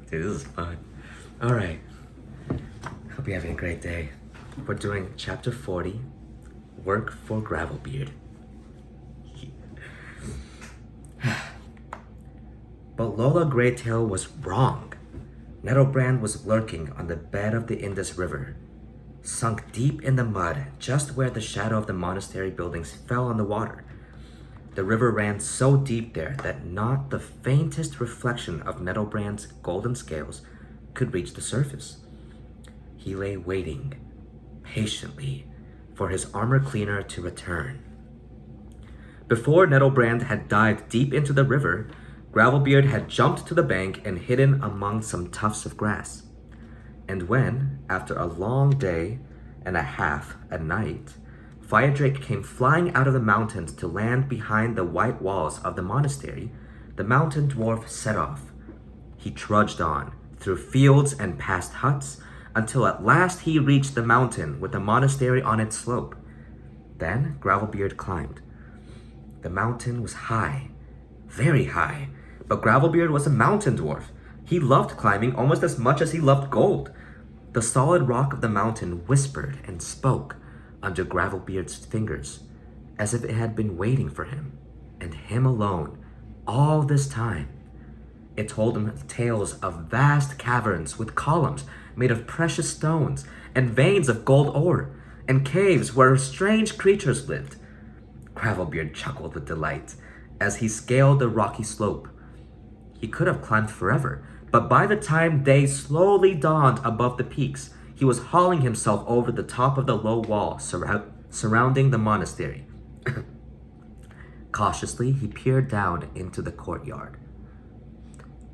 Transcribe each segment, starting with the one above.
Dude, this is fun. All right. Hope you're having a great day. We're doing chapter 40, Work for Gravelbeard. But Lola Greytail was wrong. Nettlebrand was lurking on the bed of the Indus River, sunk deep in the mud just where the shadow of the monastery buildings fell on the water. The river ran so deep there that not the faintest reflection of Nettlebrand's golden scales could reach the surface. He lay waiting, patiently, for his armor cleaner to return. Before Nettlebrand had dived deep into the river, Gravelbeard had jumped to the bank and hidden among some tufts of grass. And when, after a long day and a half at night, Firedrake came flying out of the mountains to land behind the white walls of the monastery, the mountain dwarf set off. He trudged on, through fields and past huts, until at last he reached the mountain with the monastery on its slope. Then Gravelbeard climbed. The mountain was high, very high, but Gravelbeard was a mountain dwarf. He loved climbing almost as much as he loved gold. The solid rock of the mountain whispered and spoke under Gravelbeard's fingers, as if it had been waiting for him, and him alone, all this time. It told him tales of vast caverns with columns made of precious stones and veins of gold ore, and caves where strange creatures lived. Gravelbeard chuckled with delight as he scaled the rocky slope. He could have climbed forever, but by the time day slowly dawned above the peaks, he was hauling himself over the top of the low wall surrounding the monastery. Cautiously, he peered down into the courtyard.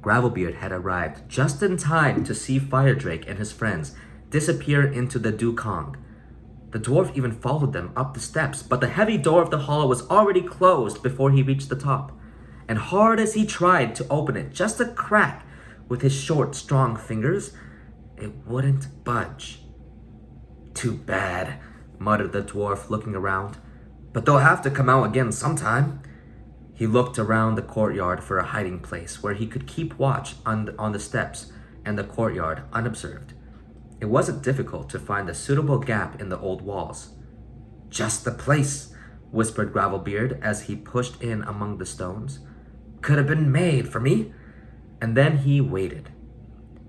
Gravelbeard had arrived just in time to see Firedrake and his friends disappear into the Dukong. The dwarf even followed them up the steps, but the heavy door of the hall was already closed before he reached the top. And hard as he tried to open it just a crack with his short, strong fingers, it wouldn't budge. "Too bad," muttered the dwarf, looking around. "But they'll have to come out again sometime." He looked around the courtyard for a hiding place where he could keep watch on the steps and the courtyard unobserved. It wasn't difficult to find a suitable gap in the old walls. "Just the place," whispered Gravelbeard as he pushed in among the stones. "Could have been made for me." And then he waited.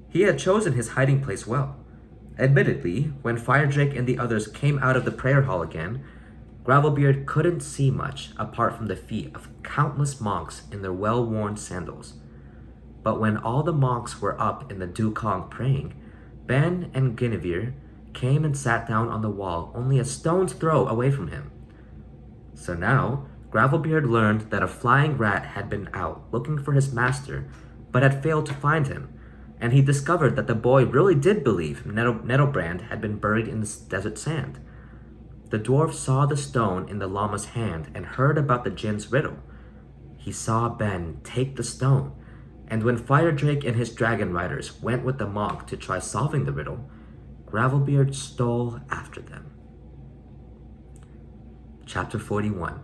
He had chosen his hiding place well. Admittedly, when Firedrake and the others came out of the prayer hall again, Gravelbeard couldn't see much apart from the feet of countless monks in their well-worn sandals. But when all the monks were up in the Dukong praying, Ben and Guinevere came and sat down on the wall only a stone's throw away from him. So now, Gravelbeard learned that a flying rat had been out looking for his master, but had failed to find him, and he discovered that the boy really did believe Nettlebrand had been buried in the desert sand. The dwarf saw the stone in the llama's hand and heard about the Jinn's riddle. He saw Ben take the stone, and when Firedrake and his dragon riders went with the monk to try solving the riddle, Gravelbeard stole after them. Chapter 41,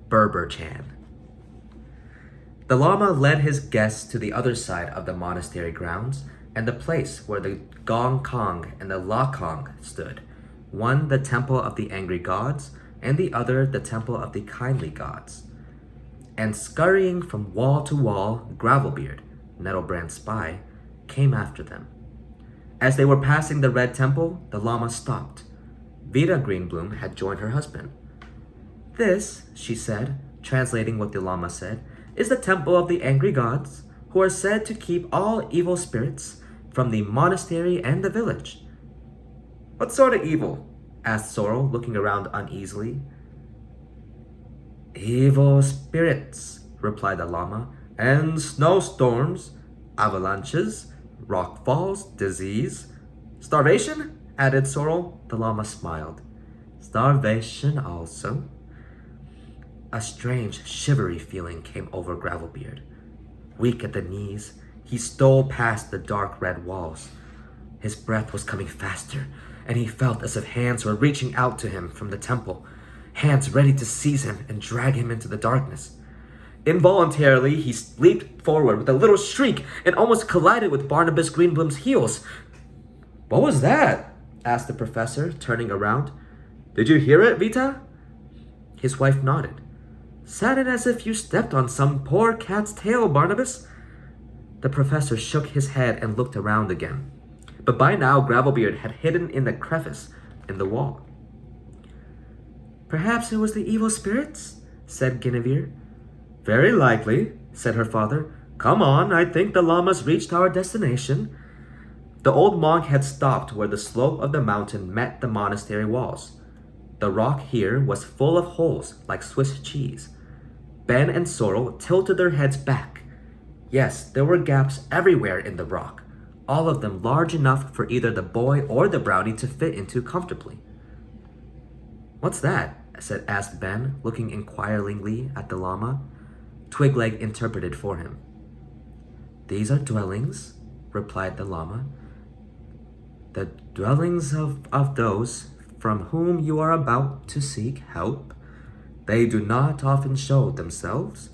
Burr-Burr Chan. The llama led his guests to the other side of the monastery grounds and the place where the Gong Kong and the La Kong stood, one the temple of the angry gods and the other the temple of the kindly gods. And scurrying from wall to wall, Gravelbeard, Nettlebrand's spy, came after them. As they were passing the red temple, the llama stopped. Vida Greenbloom had joined her husband. "This," she said, translating what the llama said, "is the temple of the angry gods, who are said to keep all evil spirits from the monastery and the village." "What sort of evil?" asked Sorrel, looking around uneasily. "Evil spirits," replied the llama, "and snowstorms, avalanches, rockfalls, disease." "Starvation?" added Sorrel. The llama smiled. "Starvation also." A strange, shivery feeling came over Gravelbeard. Weak at the knees, he stole past the dark red walls. His breath was coming faster, and he felt as if hands were reaching out to him from the temple, hands ready to seize him and drag him into the darkness. Involuntarily, he leaped forward with a little shriek and almost collided with Barnabas Greenbloom's heels. "What was that?" asked the professor, turning around. "Did you hear it, Vita?" His wife nodded. "Sounded as if you stepped on some poor cat's tail, Barnabas." The professor shook his head and looked around again. But by now, Gravelbeard had hidden in the crevice in the wall. "Perhaps it was the evil spirits," said Guinevere. "Very likely," said her father. "Come on, I think the llamas reached our destination." The old monk had stopped where the slope of the mountain met the monastery walls. The rock here was full of holes like Swiss cheese. Ben and Sorrel tilted their heads back. Yes, there were gaps everywhere in the rock, all of them large enough for either the boy or the brownie to fit into comfortably. "What's that?" asked Ben, looking inquiringly at the llama. Twigleg interpreted for him. "These are dwellings," replied the llama. "The dwellings of those from whom you are about to seek help. They do not often show themselves.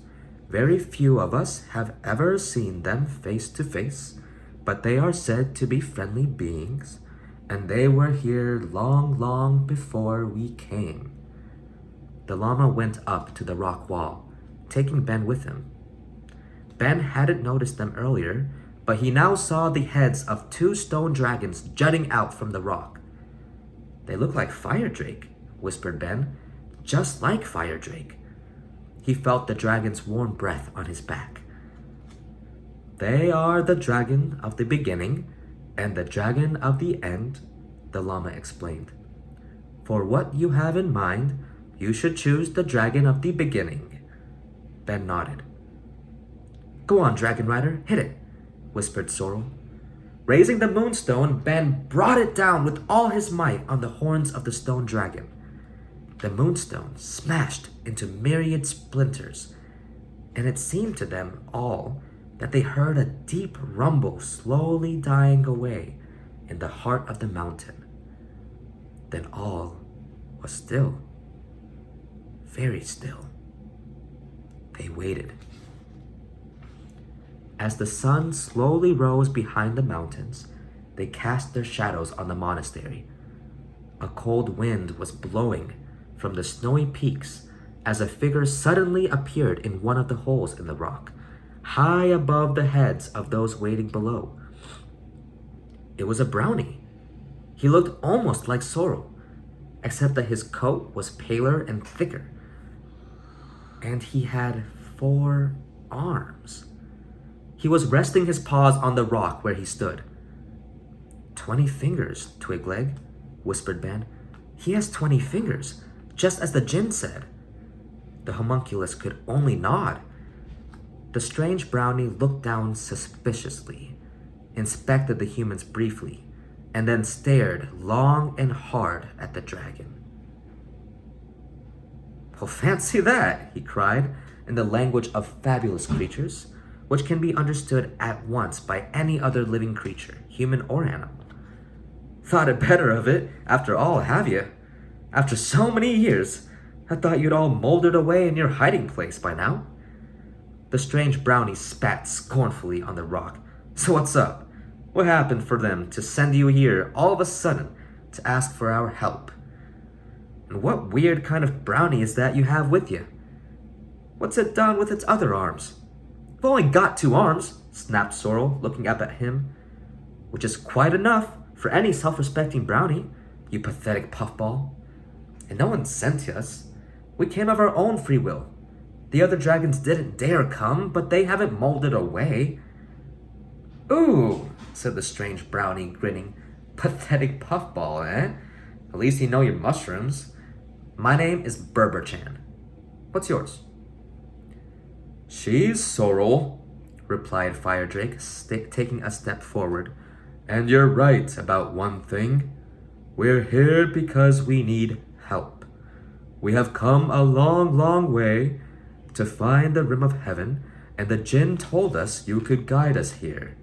Very few of us have ever seen them face to face, but they are said to be friendly beings, and they were here long, long before we came." The llama went up to the rock wall, taking Ben with him. Ben hadn't noticed them earlier, but he now saw the heads of 2 stone dragons jutting out from the rock. "They look like fire drake," whispered Ben. "Just like fire drake." He felt the dragon's warm breath on his back. "They are the dragon of the beginning and the dragon of the end," the llama explained. "For what you have in mind, you should choose the dragon of the beginning." Ben nodded. "Go on, Dragon Rider, hit it," whispered Sorrel. Raising the moonstone, Ben brought it down with all his might on the horns of the stone dragon. The moonstone smashed into myriad splinters, and it seemed to them all that they heard a deep rumble slowly dying away in the heart of the mountain. Then all was still, very still. They waited. As the sun slowly rose behind the mountains, they cast their shadows on the monastery. A cold wind was blowing from the snowy peaks as a figure suddenly appeared in one of the holes in the rock, high above the heads of those waiting below. It was a brownie. He looked almost like Sorrel, except that his coat was paler and thicker, and he had 4 arms. He was resting his paws on the rock where he stood. 20 fingers, Twigleg, whispered Ben. "He has 20 fingers, just as the djinn said." The homunculus could only nod. The strange brownie looked down suspiciously, inspected the humans briefly, and then stared long and hard at the dragon. "Well, fancy that," he cried, in the language of fabulous creatures, which can be understood at once by any other living creature, human or animal. "Thought it better of it, after all, have you? After so many years, I thought you'd all molded away in your hiding place by now." The strange brownie spat scornfully on the rock. "So what's up? What happened for them to send you here all of a sudden to ask for our help? And what weird kind of brownie is that you have with you? What's it done with its other arms?" "I've only got 2 arms, snapped Sorrel, looking up at him. "Which is quite enough for any self-respecting brownie, you pathetic puffball. And no one sent us. We came of our own free will. The other dragons didn't dare come, but they haven't molded away." "Ooh," said the strange brownie, grinning. "Pathetic puffball, eh? At least you know your mushrooms. My name is Burr-Burr. What's yours?" "She's Sorrel," replied Firedrake, taking a step forward. "And you're right about one thing. We're here because we need help. We have come a long, long way to find the Rim of Heaven, and the djinn told us you could guide us here."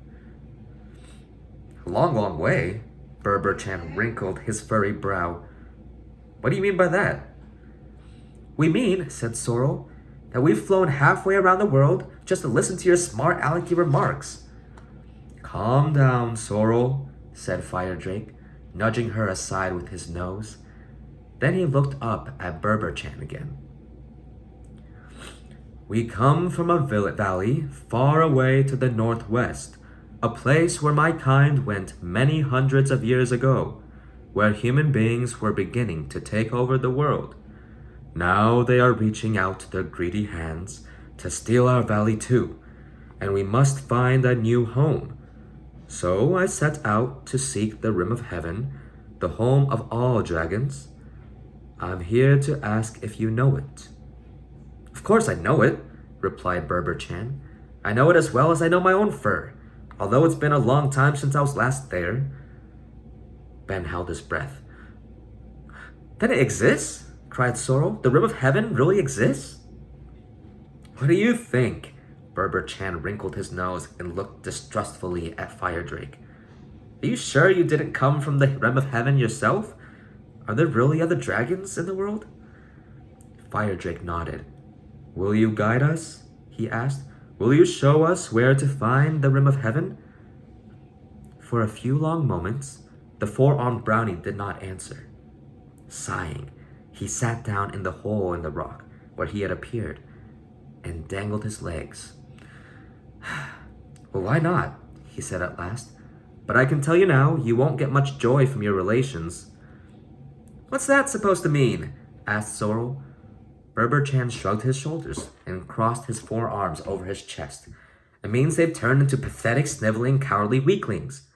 "A long, long way?" Burr-Burr wrinkled his furry brow. "What do you mean by that?" "We mean," said Sorrel, that we've flown halfway around the world just to listen to your smart alecky remarks. Calm down, Sorrel, said Fire Drake, nudging her aside with his nose. Then he looked up at Burr-Burr again. We come from a valley far away to the northwest, a place where my kind went many hundreds of years ago, where human beings were beginning to take over the world. Now they are reaching out their greedy hands to steal our valley too, and we must find a new home. So I set out to seek the Rim of Heaven, the home of all dragons. I'm here to ask if you know it. Of course I know it, replied Burr-Burr. I know it as well as I know my own fur, although it's been a long time since I was last there. Ben held his breath. Then it exists? Cried Sorrel. The Rim of Heaven really exists? What do you think? Burr-Burr wrinkled his nose and looked distrustfully at Fire Drake. Are you sure you didn't come from the Rim of Heaven yourself? Are there really other dragons in the world? Fire Drake nodded. Will you guide us? He asked. Will you show us where to find the Rim of Heaven? For a few long moments, the four-armed brownie did not answer. Sighing, he sat down in the hole in the rock where he had appeared and dangled his legs. Well, why not? He said at last. But I can tell you now, you won't get much joy from your relations. What's that supposed to mean? Asked Sorrel. Burr-Burr shrugged his shoulders and crossed his forearms over his chest. It means they've turned into pathetic, sniveling, cowardly weaklings.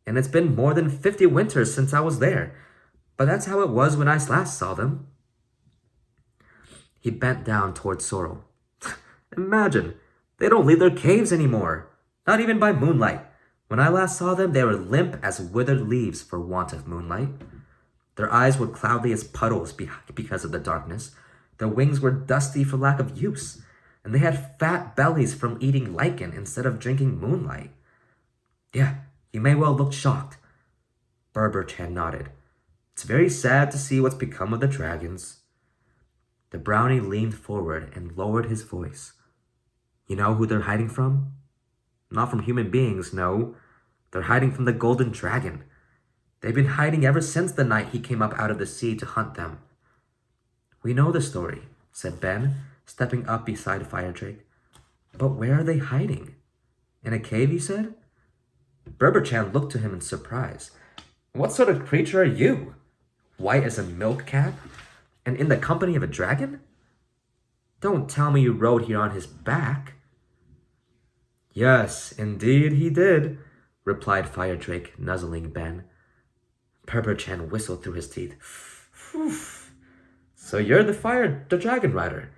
And it's been more than 50 winters since I was there. But that's how it was when I last saw them. He bent down towards Sorrel. Imagine, they don't leave their caves anymore. Not even by moonlight. When I last saw them, they were limp as withered leaves for want of moonlight. Their eyes were cloudy as puddles because of the darkness. Their wings were dusty for lack of use, and they had fat bellies from eating lichen instead of drinking moonlight. Yeah, you may well look shocked. Burr-Burr nodded. It's very sad to see what's become of the dragons. The brownie leaned forward and lowered his voice. You know who they're hiding from? Not from human beings, no. They're hiding from the golden dragon. They've been hiding ever since the night he came up out of the sea to hunt them. We know the story, said Ben, stepping up beside Fire Drake. But where are they hiding? In a cave, you said? Burr-Burr looked to him in surprise. What sort of creature are you? White as a milk cat? And in the company of a dragon? Don't tell me you rode here on his back. Yes, indeed he did, replied Fire Drake, nuzzling Ben. Burr-Burr whistled through his teeth. So you're the dragon rider.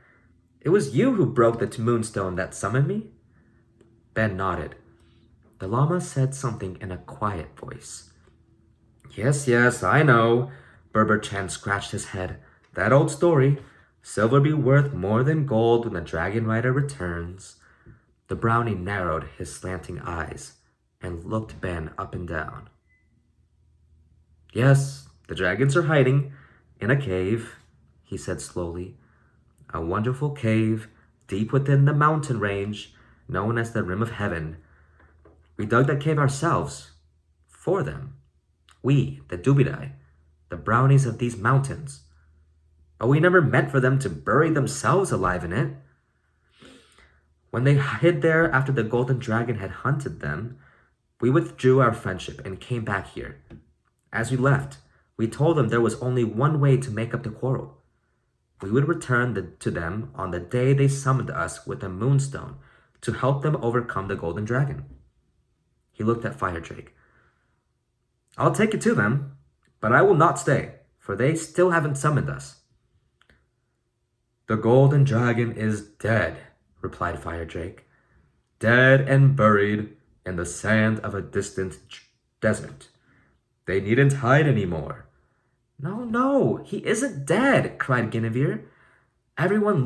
It was you who broke the moonstone that summoned me? Ben nodded. The llama said something in a quiet voice. Yes, I know. Burr-Burr scratched his head. That old story. Silver be worth more than gold when the dragon rider returns. The brownie narrowed his slanting eyes and looked Ben up and down. Yes, the dragons are hiding in a cave, he said slowly. A wonderful cave deep within the mountain range known as the Rim of Heaven. We dug that cave ourselves for them. We, the Dubidae, the brownies of these mountains. But we never meant for them to bury themselves alive in it. When they hid there after the golden dragon had hunted them, we withdrew our friendship and came back here. As we left, we told them there was only one way to make up the quarrel. We would return to them on the day they summoned us with a moonstone to help them overcome the golden dragon. He looked at Fire Drake. I'll take it to them, but I will not stay, for they still haven't summoned us. The golden dragon is dead, replied Fire Drake. Dead and buried in the sand of a distant desert. They needn't hide anymore. No, he isn't dead, cried Guinevere. Everyone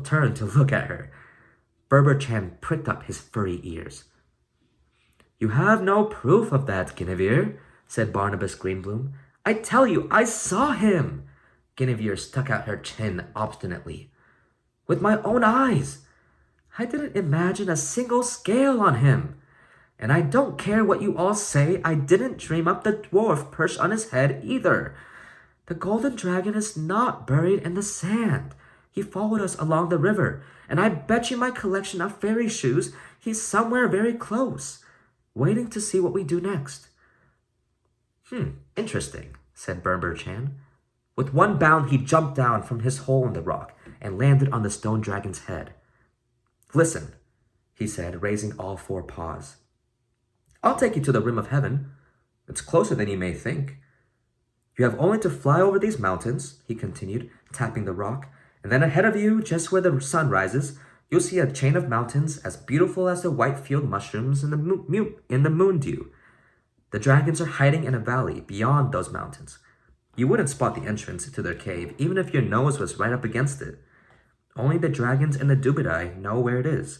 turned to look at her. Burr-Burr pricked up his furry ears. You have no proof of that, Guinevere, said Barnabas Greenbloom. I tell you, I saw him. Guinevere stuck out her chin obstinately. With my own eyes. I didn't imagine a single scale on him. And I don't care what you all say, I didn't dream up the dwarf perched on his head either. The golden dragon is not buried in the sand. He followed us along the river, and I bet you my collection of fairy shoes he's somewhere very close, waiting to see what we do next. Interesting, said Burr-Burr Chan. With one bound, he jumped down from his hole in the rock and landed on the stone dragon's head. Listen, he said, raising all four paws. I'll take you to the rim of heaven. It's closer than you may think. You have only to fly over these mountains, he continued, tapping the rock, and then ahead of you, just where the sun rises, you'll see a chain of mountains as beautiful as the white field mushrooms in the moon dew. The dragons are hiding in a valley beyond those mountains. You wouldn't spot the entrance to their cave, even if your nose was right up against it. Only the dragons and the Dubidae know where it is.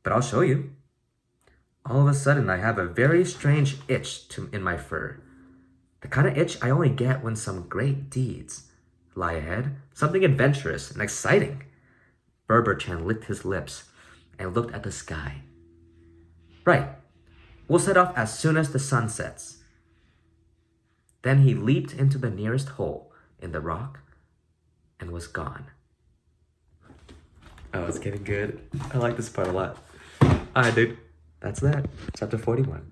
But I'll show you. All of a sudden, I have a very strange itch in my fur. The kind of itch I only get when some great deeds lie ahead, something adventurous and exciting. Burr-Burr Chan licked his lips and looked at the sky. Right. We'll set off as soon as the sun sets. Then he leaped into the nearest hole in the rock and was gone. Oh, it's getting good. I like this part a lot. Alright, dude. That's that. Chapter 41.